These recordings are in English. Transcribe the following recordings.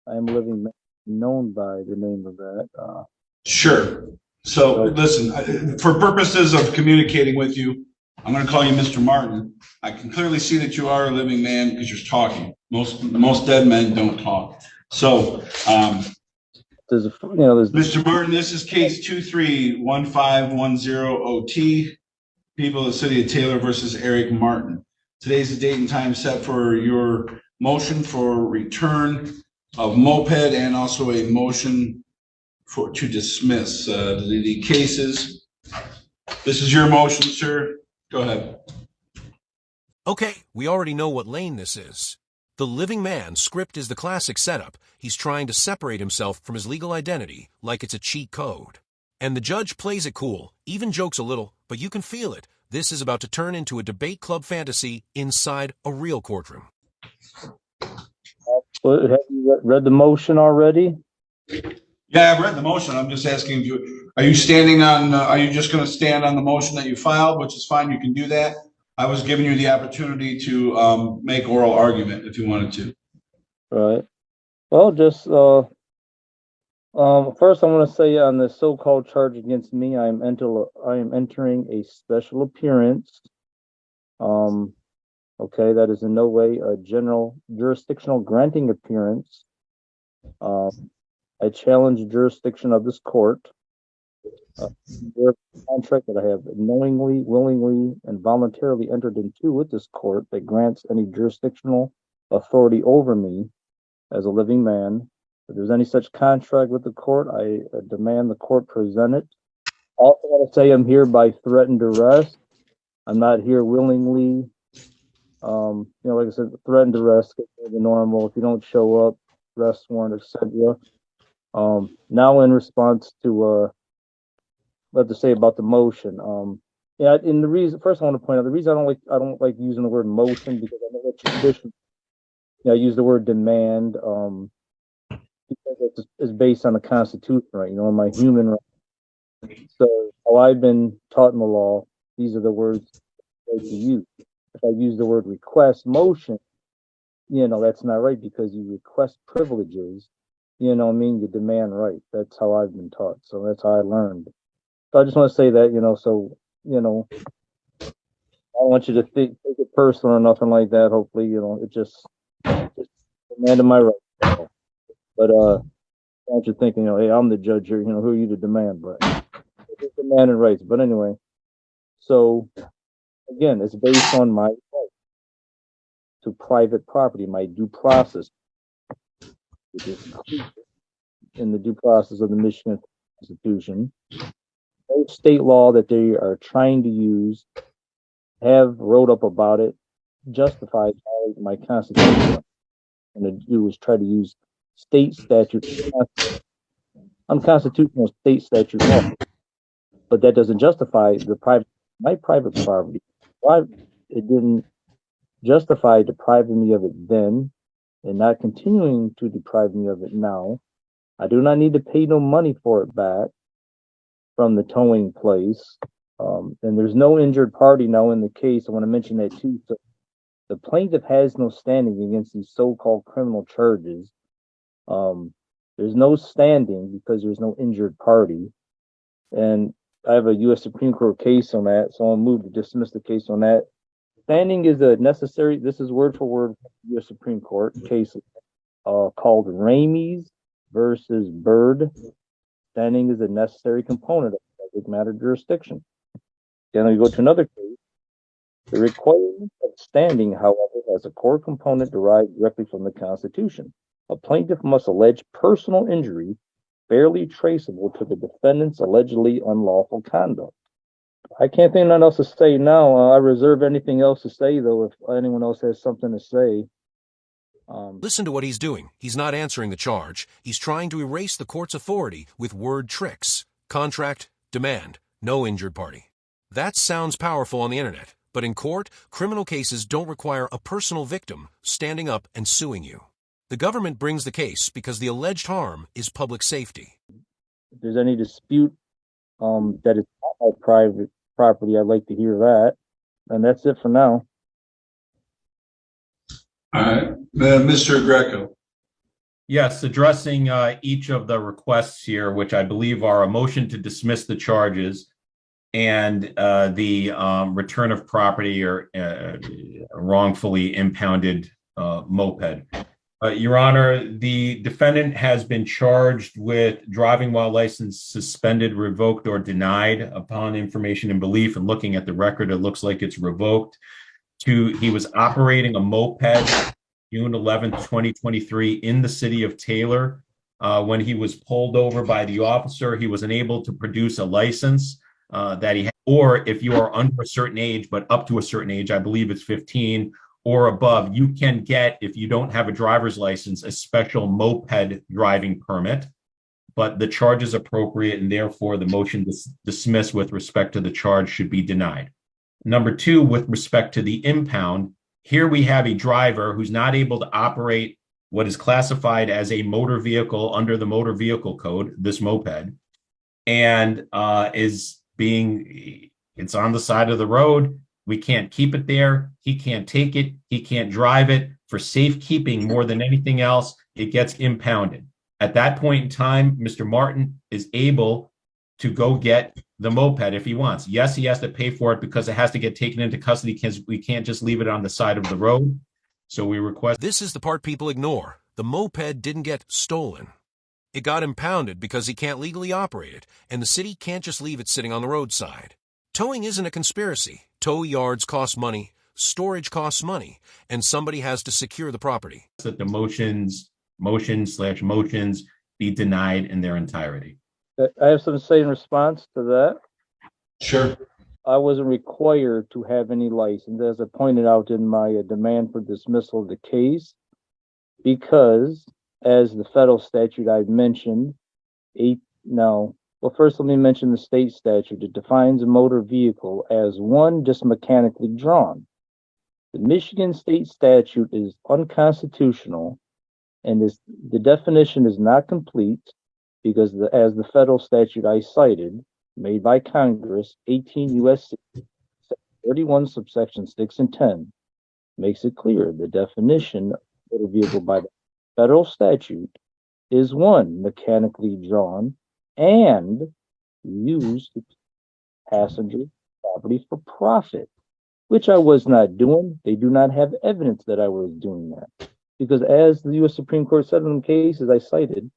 I am a living man known by the name of that. Sure. So listen, for purposes of communicating with you, I'm going to call you Mr. Martin. I can clearly see that you are a living man because you're talking. Most dead men don't talk. So, Mr. Martin, this is case 231510OT, people of the city of Taylor versus Eric Martin. Today's the date and time set for your motion for return of moped and also a motion to dismiss the cases. This is your motion, sir. Go ahead. Okay, we already know what lane this is. The living man script is the classic setup. He's trying to separate himself from his legal identity like it's a cheat code. And the judge plays it cool, even jokes a little, but you can feel it. This is about to turn into a debate club fantasy inside a real courtroom. Have you read the motion already? Yeah, I've read the motion. I'm just asking you, are you standing on, are you just going to stand on the motion that you filed, which is fine, you can do that. I was giving you the opportunity to make oral argument if you wanted to. Right. Well, just first I want to say on the so-called charge against me, I am entering a special appearance. Okay, that is in no way a general jurisdictional granting appearance. I challenge the jurisdiction of this court. The contract that I have knowingly, willingly, and voluntarily entered into with this court that grants any jurisdictional authority over me as a living man. If there's any such contract with the court, I demand the court present it. I also want to say I'm here by threat and duress. I'm not here willingly. Like I said, threat and duress, the normal. If you don't show up, arrest warrant, etc. Now in response to what to say about the motion. And the reason, first I want to point out the reason I don't like using the word motion, because I know that tradition. I use the word demand because it's based on the Constitution, right? My human rights. So how I've been taught in the law, these are the words I like to use. If I use the word request motion, that's not right, because you request privileges. You demand rights. That's how I've been taught. So that's how I learned. So I just want to say that, I don't want you to take it personal or nothing like that. Hopefully, it just demanded my right. But I want you thinking, hey, I'm the judge here. Who are you to demand? But it's demanding rights. But anyway, so again, it's based on my right to private property, my due process, which is in the due process of the Michigan Constitution. No state law that they are trying to use, have wrote up about it, justifies my Constitution. And to do is try to use state statute, unconstitutional state statute law. But that doesn't justify my private property. Why it didn't justify depriving me of it then, and not continuing to deprive me of it now. I do not need to pay no money for it back from the towing place. And there's no injured party now in the case. I want to mention that too. So the plaintiff has no standing against these so-called criminal charges. There's no standing because there's no injured party. And I have a U.S. Supreme Court case on that, so I'll move to dismiss the case on that. Standing is a necessary, this is word for word U.S. Supreme Court case called Ramey's versus Byrd. Standing is a necessary component of subject matter jurisdiction. Then we go to another case. The requirement of standing, however, has a core component derived directly from the Constitution. A plaintiff must allege personal injury barely traceable to the defendant's allegedly unlawful conduct. I can't think of nothing else to say now. I reserve anything else to say, though, if anyone else has something to say. Listen to what he's doing. He's not answering the charge. He's trying to erase the court's authority with word tricks. Contract, demand, no injured party. That sounds powerful on the internet, but in court, criminal cases don't require a personal victim standing up and suing you. The government brings the case because the alleged harm is public safety. If there's any dispute that it's not my private property, I'd like to hear that. And that's it for now. All right. Mr. Greco. Yes, addressing each of the requests here, which I believe are a motion to dismiss the charges and the return of property or wrongfully impounded moped. Your Honor, the defendant has been charged with driving while license suspended, revoked, or denied upon information and belief. And looking at the record, it looks like it's revoked. He was operating a moped June 11th, 2023 in the city of Taylor. When he was pulled over by the officer, he was unable to produce a license that he had, or if you are under a certain age, but up to a certain age, I believe it's 15 or above, you can get, if you don't have a driver's license, a special moped driving permit. But the charge is appropriate, and therefore the motion to dismiss with respect to the charge should be denied. Number two, with respect to the impound, here we have a driver who's not able to operate what is classified as a motor vehicle under the motor vehicle code, this moped, and it's on the side of the road. We can't keep it there. He can't take it. He can't drive it. For safekeeping more than anything else, it gets impounded. At that point in time, Mr. Martin is able to go get the moped if he wants. Yes, he has to pay for it because it has to get taken into custody because we can't just leave it on the side of the road. So we request. This is the part people ignore. The moped didn't get stolen. It got impounded because he can't legally operate it, and the city can't just leave it sitting on the roadside. Towing isn't a conspiracy. Tow yards cost money, storage costs money, and somebody has to secure the property. That the motions be denied in their entirety. I have something to say in response to that. Sure. I wasn't required to have any license, as I pointed out in my demand for dismissal of the case, because as the federal statute I've mentioned, first let me mention the state statute. It defines a motor vehicle as one just mechanically drawn. The Michigan state statute is unconstitutional, and the definition is not complete because as the federal statute I cited, made by Congress, 18 U.S.C. 31 subsection 6 and 10, makes it clear the definition of motor vehicle by the federal statute is one mechanically drawn and used to passenger property for profit, which I was not doing. They do not have evidence that I was doing that. Because as the U.S. Supreme Court said in the cases I cited,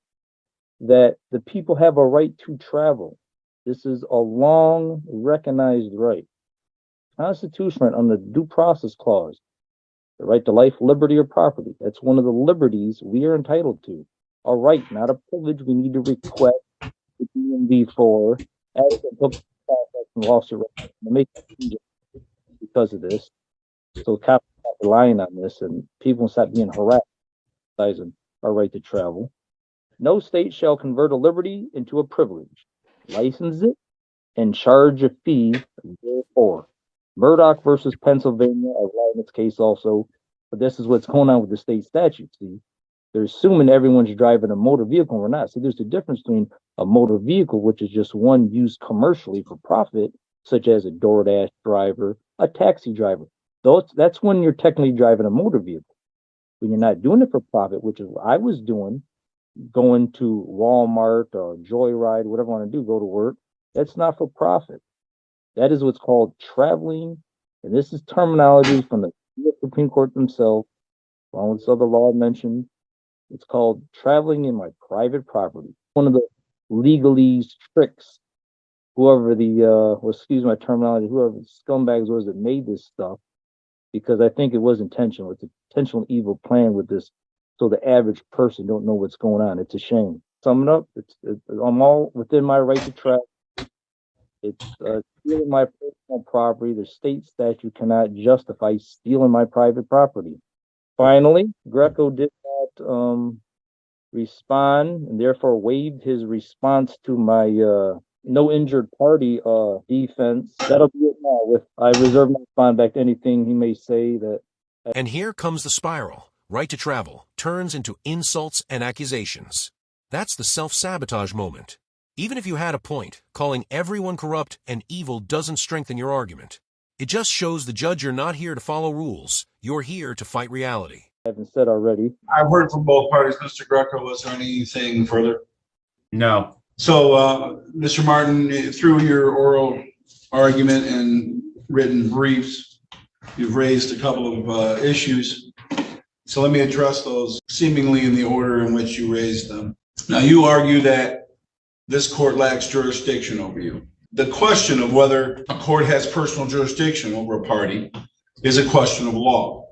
that the people have a right to travel. This is a long recognized right. Constitution under the Due Process Clause, the right to life, liberty, or property. That's one of the liberties we are entitled to. A right, not a privilege we need to request the DMV for as a book lawsuit to make changes because of this. So cops stop relying on this and people stop being harassed exercising our right to travel. No state shall convert a liberty into a privilege, license it, and charge a fee therefor. Murdoch versus Pennsylvania, I write in this case also, but this is what's going on with the state statute. See, they're assuming everyone's driving a motor vehicle or not. See, there's a difference between a motor vehicle, which is just one used commercially for profit, such as a DoorDash driver, a taxi driver. That's when you're technically driving a motor vehicle. When you're not doing it for profit, which is what I was doing, going to Walmart or Joyride, whatever I want to do, go to work, that's not for profit. That is what's called traveling. And this is terminology from the Supreme Court themselves, along with this other law I mentioned. It's called traveling in my private property. One of the legalese tricks, whoever excuse my terminology, whoever the scumbags was that made this stuff, because I think it was intentional. It's an intentional evil plan with this, so the average person don't know what's going on. It's a shame. Sum it up, I'm all within my right to travel. It's stealing my personal property. The state statute cannot justify stealing my private property. Finally, Greco did not respond and therefore waived his response to my no injured party defense. That'll be it now. I reserve my response back to anything he may say that. And here comes the spiral. Right to travel turns into insults and accusations. That's the self-sabotage moment. Even if you had a point, calling everyone corrupt and evil doesn't strengthen your argument. It just shows the judge you're not here to follow rules. You're here to fight reality. haven't said already. I've heard from both parties. Mr. Greco, was there anything further? No. So, Mr. Martin, through your oral argument and written briefs, you've raised a couple of issues. So let me address those seemingly in the order in which you raised them. Now, you argue that this court lacks jurisdiction over you. The question of whether a court has personal jurisdiction over a party is a question of law.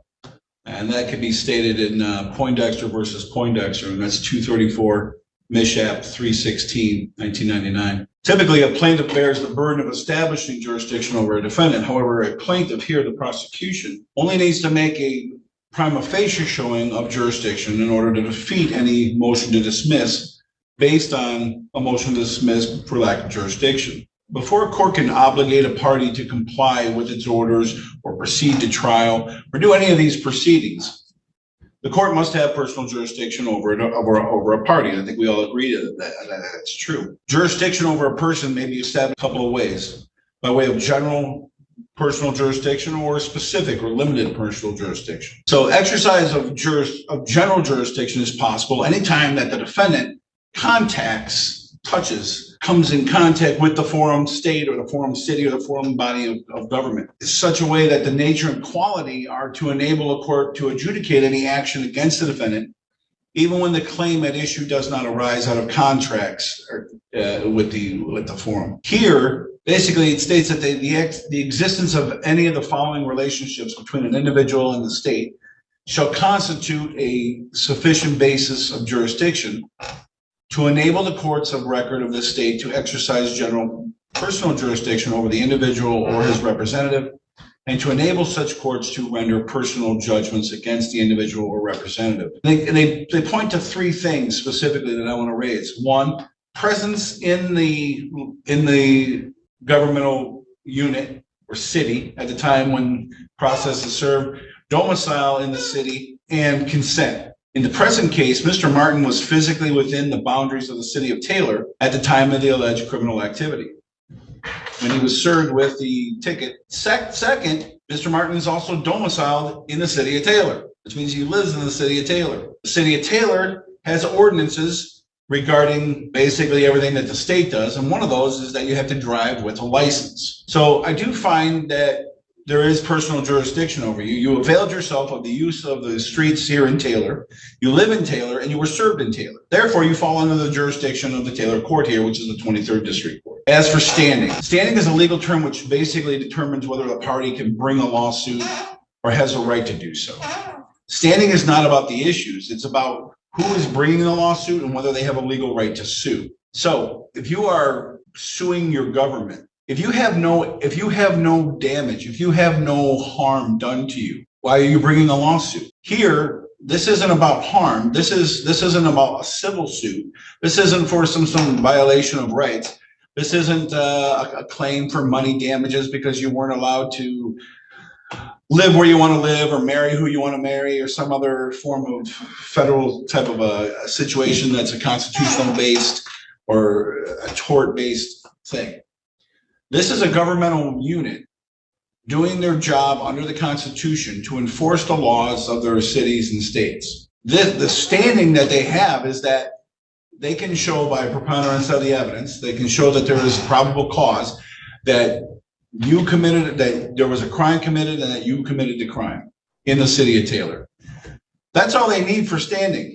And that can be stated in Poindexter versus Poindexter, and that's 234 Mishap 316, 1999. Typically, a plaintiff bears the burden of establishing jurisdiction over a defendant. However, a plaintiff here, the prosecution, only needs to make a prima facie showing of jurisdiction in order to defeat any motion to dismiss based on a motion to dismiss for lack of jurisdiction. Before a court can obligate a party to comply with its orders or proceed to trial or do any of these proceedings, the court must have personal jurisdiction over a party. I think we all agree that that's true. Jurisdiction over a person may be established a couple of ways: by way of general personal jurisdiction or specific or limited personal jurisdiction. So exercise of general jurisdiction is possible anytime that the defendant comes in contact with the forum state or the forum city or the forum body of government in such a way that the nature and quality are to enable a court to adjudicate any action against the defendant, even when the claim at issue does not arise out of contracts with the forum. Here, basically, it states that the existence of any of the following relationships between an individual and the state shall constitute a sufficient basis of jurisdiction to enable the courts of record of the state to exercise general personal jurisdiction over the individual or his representative, and to enable such courts to render personal judgments against the individual or representative. They point to three things specifically that I want to raise. One, presence in the governmental unit or city at the time when process is served, domicile in the city, and consent. In the present case, Mr. Martin was physically within the boundaries of the city of Taylor at the time of the alleged criminal activity, when he was served with the ticket. Second, Mr. Martin is also domiciled in the city of Taylor, which means he lives in the city of Taylor. The city of Taylor has ordinances regarding basically everything that the state does, and one of those is that you have to drive with a license. So I do find that there is personal jurisdiction over you. You availed yourself of the use of the streets here in Taylor. You live in Taylor and you were served in Taylor. Therefore, you fall under the jurisdiction of the Taylor court here, which is the 23rd District Court. As for standing is a legal term which basically determines whether a party can bring a lawsuit or has a right to do so. Standing is not about the issues. It's about who is bringing the lawsuit and whether they have a legal right to sue. So if you are suing your government, if you have no damage, if you have no harm done to you, why are you bringing a lawsuit? Here, this isn't about harm. This isn't about a civil suit. This isn't for some violation of rights. This isn't a claim for money damages because you weren't allowed to live where you want to live or marry who you want to marry or some other form of federal type of a situation that's a constitutional based or a tort based thing. This is a governmental unit doing their job under the Constitution to enforce the laws of their cities and states. The standing that they have is that they can show by preponderance of the evidence, they can show that there is probable cause that there was a crime committed and that you committed the crime in the city of Taylor. That's all they need for standing.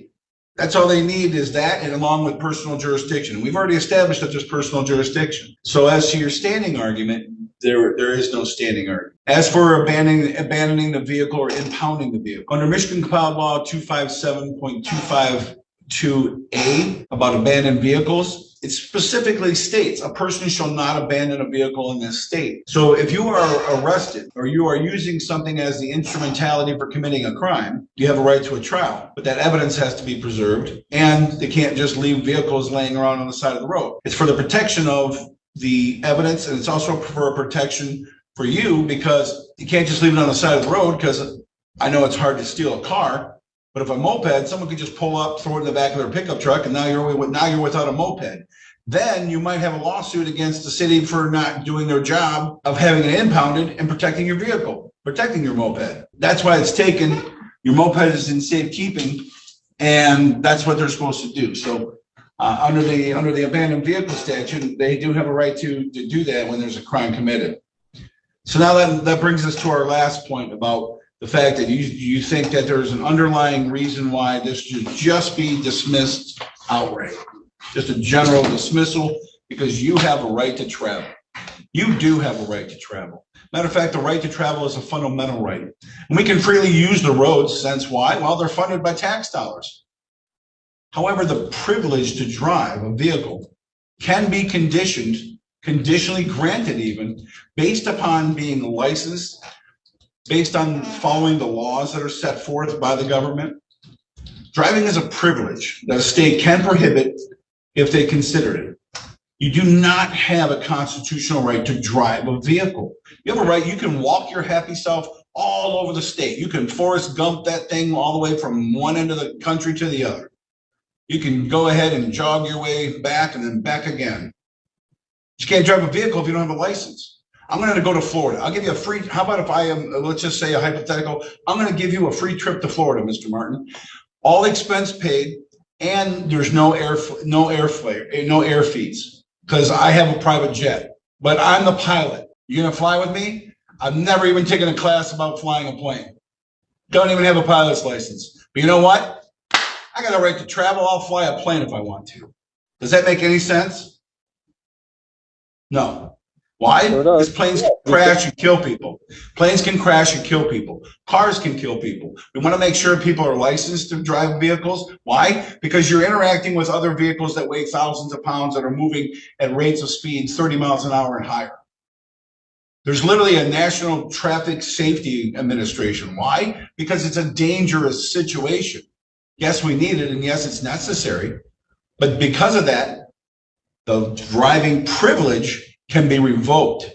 That's all they need is that, and along with personal jurisdiction. We've already established that there's personal jurisdiction. So as to your standing argument, there is no standing argument. As for abandoning the vehicle or impounding the vehicle, under Michigan Compiled Law 257.252A about abandoned vehicles, it specifically states a person shall not abandon a vehicle in this state. So if you are arrested or you are using something as the instrumentality for committing a crime, you have a right to a trial, but that evidence has to be preserved and they can't just leave vehicles laying around on the side of the road. It's for the protection of the evidence, and it's also for a protection for you because you can't just leave it on the side of the road, because I know it's hard to steal a car. But if a moped, someone could just pull up, throw it in the back of their pickup truck, and now you're without a moped. Then you might have a lawsuit against the city for not doing their job of having it impounded and protecting your vehicle, protecting your moped. That's why it's taken Your moped is in safekeeping, and that's what they're supposed to do. So under the abandoned vehicle statute, they do have a right to do that when there's a crime committed. So now that brings us to our last point about the fact that you think that there's an underlying reason why this should just be dismissed outright. Just a general dismissal, because you have a right to travel. You do have a right to travel. Matter of fact, the right to travel is a fundamental right. And we can freely use the roads, since why? Well, they're funded by tax dollars. However, the privilege to drive a vehicle can be conditionally granted even, based upon being licensed, based on following the laws that are set forth by the government. Driving is a privilege that a state can prohibit if they consider it. You do not have a constitutional right to drive a vehicle. You have a right, you can walk your happy self all over the state. You can Forrest Gump that thing all the way from one end of the country to the other. You can go ahead and jog your way back and then back again. You can't drive a vehicle if you don't have a license. I'm going to go to Florida. I'll give you a free, how about if I am, let's just say a hypothetical, I'm going to give you a free trip to Florida, Mr. Martin. All expense paid, and there's no air fees, because I have a private jet, but I'm the pilot. You going to fly with me? I've never even taken a class about flying a plane. Don't even have a pilot's license. But you know what? I got a right to travel. I'll fly a plane if I want to. Does that make any sense? No. Why? Because planes can crash and kill people. Planes can crash and kill people. Cars can kill people. We want to make sure people are licensed to drive vehicles. Why? Because you're interacting with other vehicles that weigh thousands of pounds that are moving at rates of speed 30 miles an hour and higher. There's literally a National Traffic Safety Administration. Why? Because it's a dangerous situation. Yes, we need it, and yes, it's necessary. But because of that, the driving privilege can be revoked.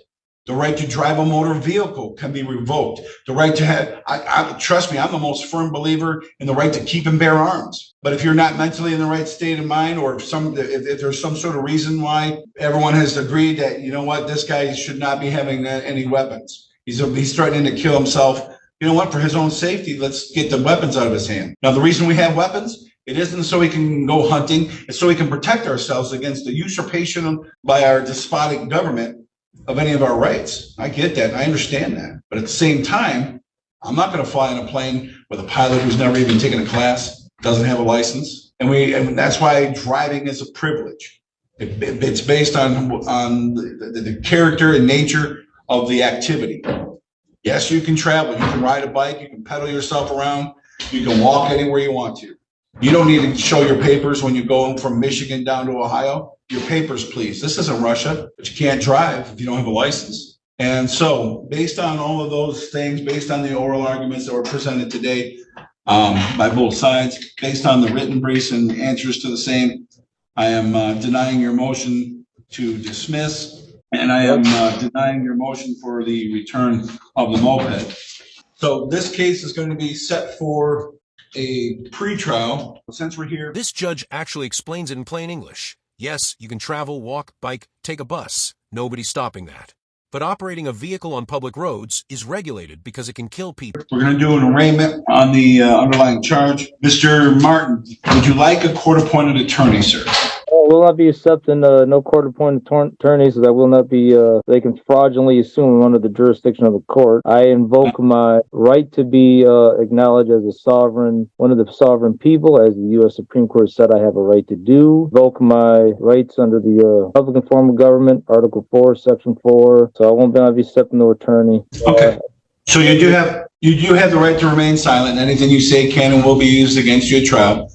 The right to drive a motor vehicle can be revoked. The right to have, trust me, I'm the most firm believer in the right to keep and bear arms. But if you're not mentally in the right state of mind, or if there's some sort of reason why everyone has agreed that, you know what, this guy should not be having any weapons. He's threatening to kill himself. You know what, for his own safety, let's get the weapons out of his hand. Now, the reason we have weapons, it isn't so we can go hunting. It's so we can protect ourselves against the usurpation by our despotic government of any of our rights. I get that. I understand that. But at the same time, I'm not going to fly in a plane with a pilot who's never even taken a class, doesn't have a license. And that's why driving is a privilege. It's based on the character and nature of the activity. Yes, you can travel. You can ride a bike. You can pedal yourself around. You can walk anywhere you want to. You don't need to show your papers when you go from Michigan down to Ohio. Your papers, please. This isn't Russia, but you can't drive if you don't have a license. And so, based on all of those things, based on the oral arguments that were presented today by both sides, based on the written briefs and answers to the same, I am denying your motion to dismiss, and I am denying your motion for the return of the moped. So this case is going to be set for a pretrial. Since we're here, This judge actually explains it in plain English. Yes, you can travel, walk, bike, take a bus. Nobody's stopping that. But operating a vehicle on public roads is regulated because it can kill people. we're going to do an arraignment on the underlying charge. Mr. Martin, would you like a court-appointed attorney, sir? Will not be accepting no court-appointed attorneys, that will not be, they can fraudulently assume under the jurisdiction of the court. I invoke my right to be acknowledged as one of the sovereign people, as the U.S. Supreme Court said I have a right to do. Invoke my rights under the Republican form of government, Article 4, Section 4. So I won't be accepting no attorney. Okay. So you do have the right to remain silent. Anything you say can and will be used against you at trial.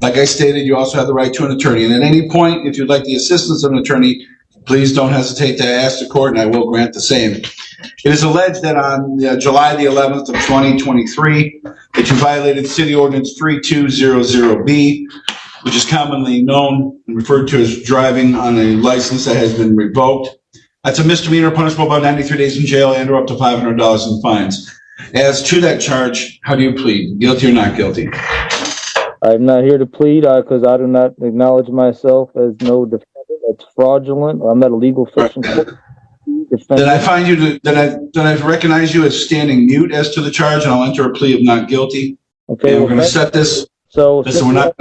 Like I stated, you also have the right to an attorney. And at any point, if you'd like the assistance of an attorney, please don't hesitate to ask the court, and I will grant the same. It is alleged that on July the 11th of 2023, that you violated City Ordinance 3200B, which is commonly known and referred to as driving on a license that has been revoked. That's a misdemeanor punishable by 93 days in jail and or up to $500 in fines. As to that charge, how do you plead? Guilty or not guilty? I'm not here to plead because I do not acknowledge myself as no defendant. That's fraudulent. I'm not a legal fiction. Then I find you to, then I recognize you as standing mute as to the charge, and I'll enter a plea of not guilty. Okay. And we're Well, going to set this. so Listen, we're not.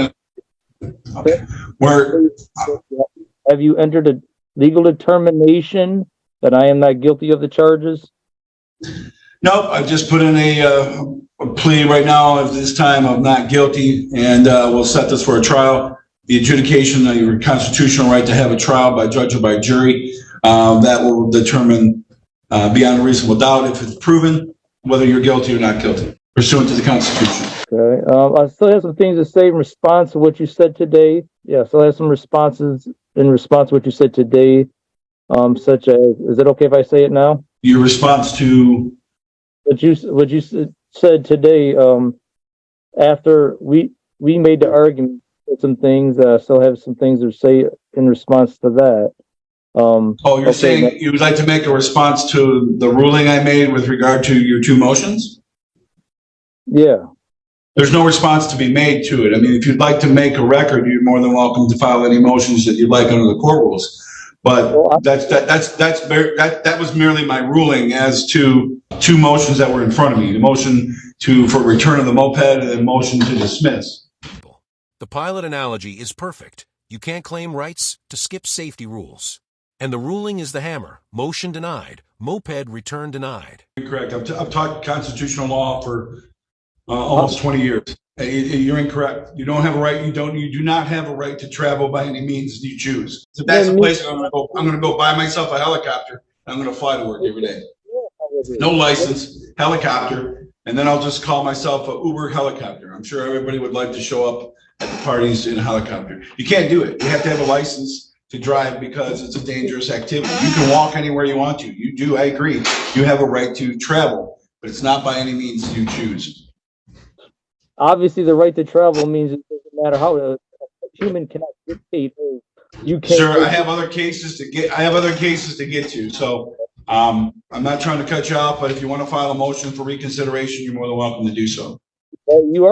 Okay. have you entered a legal determination that I am not guilty of the charges? Nope, I've just put in a plea right now at this time of not guilty, and we'll set this for a trial. The adjudication of your constitutional right to have a trial by judge or by jury, that will determine beyond a reasonable doubt if it's proven whether you're guilty or not guilty, pursuant to the Constitution. Okay. I still have some things to say in response to what you said today. Yeah, so I have some responses in response to what you said today, such as, is it okay if I say it now? Your response to What you said today, after we made the argument with some things, I still have some things to say in response to that. you're saying you would like to make a response to the ruling I made with regard to your two motions? Yeah. There's no response to be made to it. I mean, if you'd like to make a record, you're more than welcome to file any motions that you'd like under the court rules. But that was merely my ruling as to two motions that were in front of me: the motion for return of the moped and the motion to dismiss. The pilot analogy is perfect. You can't claim rights to skip safety rules. And the ruling is the hammer. Motion denied. Moped return denied. You're correct. I've taught constitutional law for almost 20 years. You're incorrect. You don't have a right. You do not have a right to travel by any means you choose. So that's the place I'm going to go buy myself a helicopter. I'm going to fly to work every day. No license, helicopter, and then I'll just call myself a Uber helicopter. I'm sure everybody would like to show up at the parties in a helicopter. You can't do it. You have to have a license to drive because it's a dangerous activity. You can walk anywhere you want to. You do. I agree. You have a right to travel, but it's not by any means you choose. Obviously, the right to travel means it doesn't matter how a human cannot dictate. You can't. Sir, I have other cases to get to. So I'm not trying to cut you off, but if you want to file a motion for reconsideration, you're more than welcome to do so. You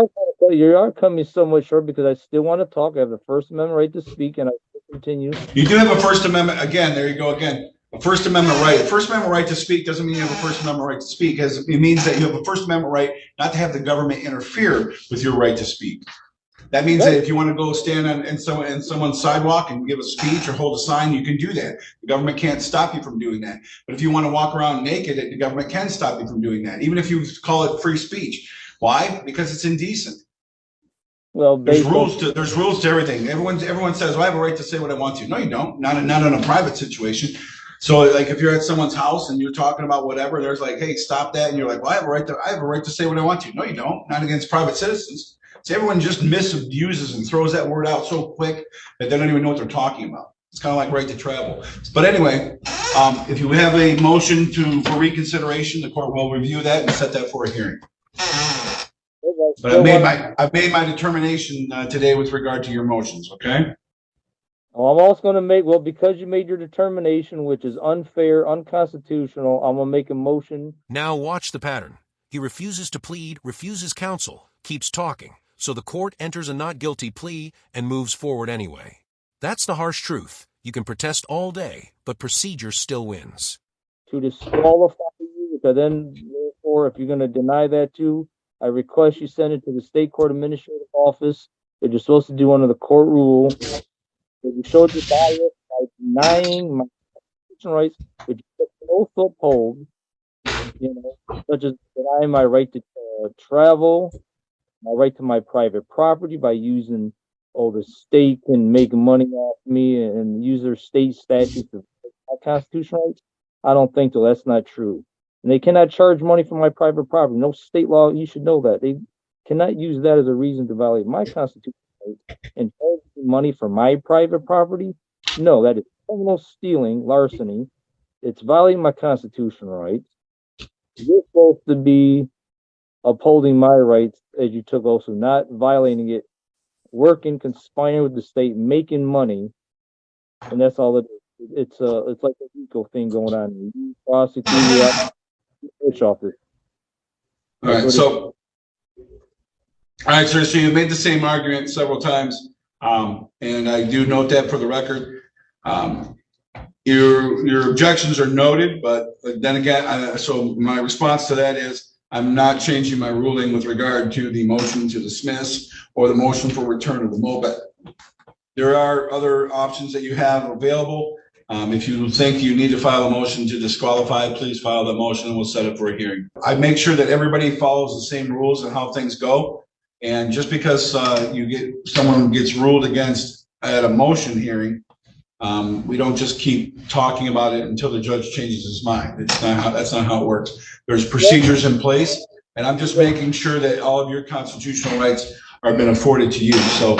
are coming somewhat short because I still want to talk. I have the First Amendment right to speak, and I will continue. You do have a First Amendment. Again, there you go again. A First Amendment right. A First Amendment right to speak doesn't mean you have a First Amendment right to speak. It means that you have a First Amendment right not to have the government interfere with your right to speak. That means that if you want to go stand on someone's sidewalk and give a speech or hold a sign, you can do that. The government can't stop you from doing that. But if you want to walk around naked, the government can stop you from doing that, even if you call it free speech. Why? Because it's indecent. Well, there's rules to everything. Everyone says, well, I have a right to say what I want to. No, you don't. Not in a private situation. So, like, if you're at someone's house and you're talking about whatever, there's like, hey, stop that, and you're like, well, I have a right to say what I want to. No, you don't. Not against private citizens. So everyone just misuses and throws that word out so quick that they don't even know what they're talking about. It's kind of like right to travel. But anyway, if you have a motion for reconsideration, the court will review that and set that for a hearing. But I've made my determination today with regard to your motions. Okay. I'm also going to make, because you made your determination, which is unfair, unconstitutional, I'm going to make a motion. Now watch the pattern. He refuses to plead, refuses counsel, keeps talking. So the court enters a not guilty plea and moves forward anyway. That's the harsh truth. You can protest all day, but procedure still wins. To disqualify you, but then, therefore, if you're going to deny that too, I request you send it to the state court administrative office that you're supposed to do under the court rule. That you showed your bias by denying my constitutional rights, which you both uphold, such as denying my right to travel, my right to my private property by using, the state can make money off me and use their state statutes to my constitutional rights. I don't think so. That's not true. And they cannot charge money for my private property. No state law, you should know that. They cannot use that as a reason to violate my constitutional rights and charge money for my private property. No, that is criminal stealing, larceny. It's violating my constitutional rights. You're supposed to be upholding my rights as you took also, not violating it, working, conspiring with the state, making money, and that's all it is. It's like a RICO thing going on. You prosecute you office. All right, so sir, so you made the same argument several times, and I do note that for the record. Your objections are noted, but then again, so my response to that is I'm not changing my ruling with regard to the motion to dismiss or the motion for return of the moped. There are other options that you have available. If you think you need to file a motion to disqualify, please file the motion and we'll set it for a hearing. I make sure that everybody follows the same rules and how things go. And just because someone gets ruled against at a motion hearing, we don't just keep talking about it until the judge changes his mind. That's not how it works. There's procedures in place, and I'm just making sure that all of your constitutional rights are been afforded to you. So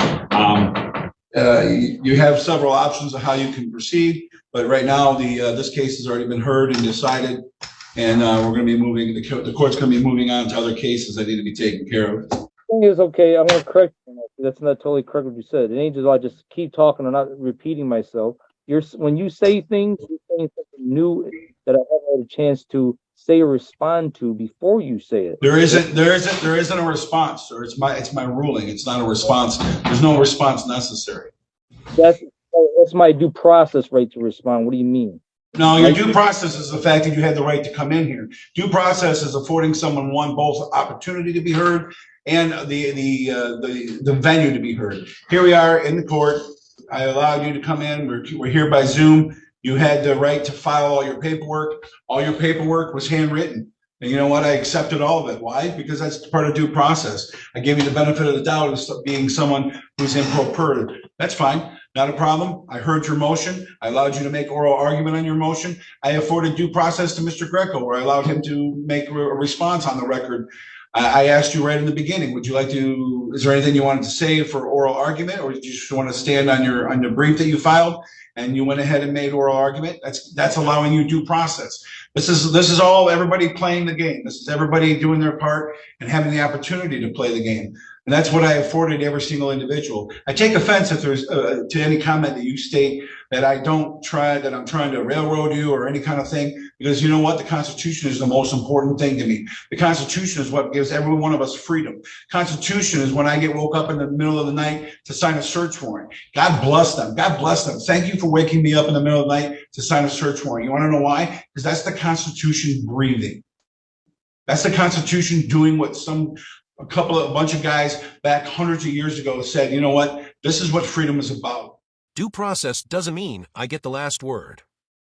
you have several options of how you can proceed, but right now this case has already been heard and decided, and we're going to be moving. The court's going to be moving on to other cases that need to be taken care of. Thing is, okay, I'm going to correct you. That's not totally correct what you said. It ain't just I just keep talking and not repeating myself. When you say things, you're saying something new that I haven't had a chance to say or respond to before you say it. There isn't a response, sir. It's my ruling. It's not a response. There's no response necessary. That's my due process right to respond. What do you mean? No, your due process is the fact that you had the right to come in here. Due process is affording someone both opportunity to be heard and the venue to be heard. Here we are in the court. I allowed you to come in. We're here by Zoom. You had the right to file all your paperwork. All your paperwork was handwritten. And you know what? I accepted all of it. Why? Because that's part of due process. I gave you the benefit of the doubt of being someone who's in pro per. That's fine. Not a problem. I heard your motion. I allowed you to make oral argument on your motion. I afforded due process to Mr. Greco, where I allowed him to make a response on the record. I asked you right in the beginning, is there anything you wanted to say for oral argument, or did you just want to stand on the brief that you filed? And you went ahead and made oral argument. That's allowing you due process. This is all everybody playing the game. This is everybody doing their part and having the opportunity to play the game. And that's what I afforded every single individual. I take offense if there's to any comment that you state that I'm trying to railroad you or any kind of thing, because you know what? The Constitution is the most important thing to me. The Constitution is what gives every one of us freedom. Constitution is when I get woke up in the middle of the night to sign a search warrant. God bless them. God bless them. Thank you for waking me up in the middle of the night to sign a search warrant. You want to know why? Because that's the Constitution breathing. That's the Constitution doing what a bunch of guys back hundreds of years ago said, you know what? This is what freedom is about. Due process doesn't mean I get the last word.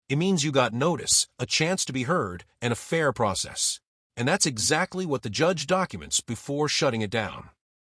It means you got notice, a chance to be heard, and a fair process. And that's exactly what the judge documents before shutting it down.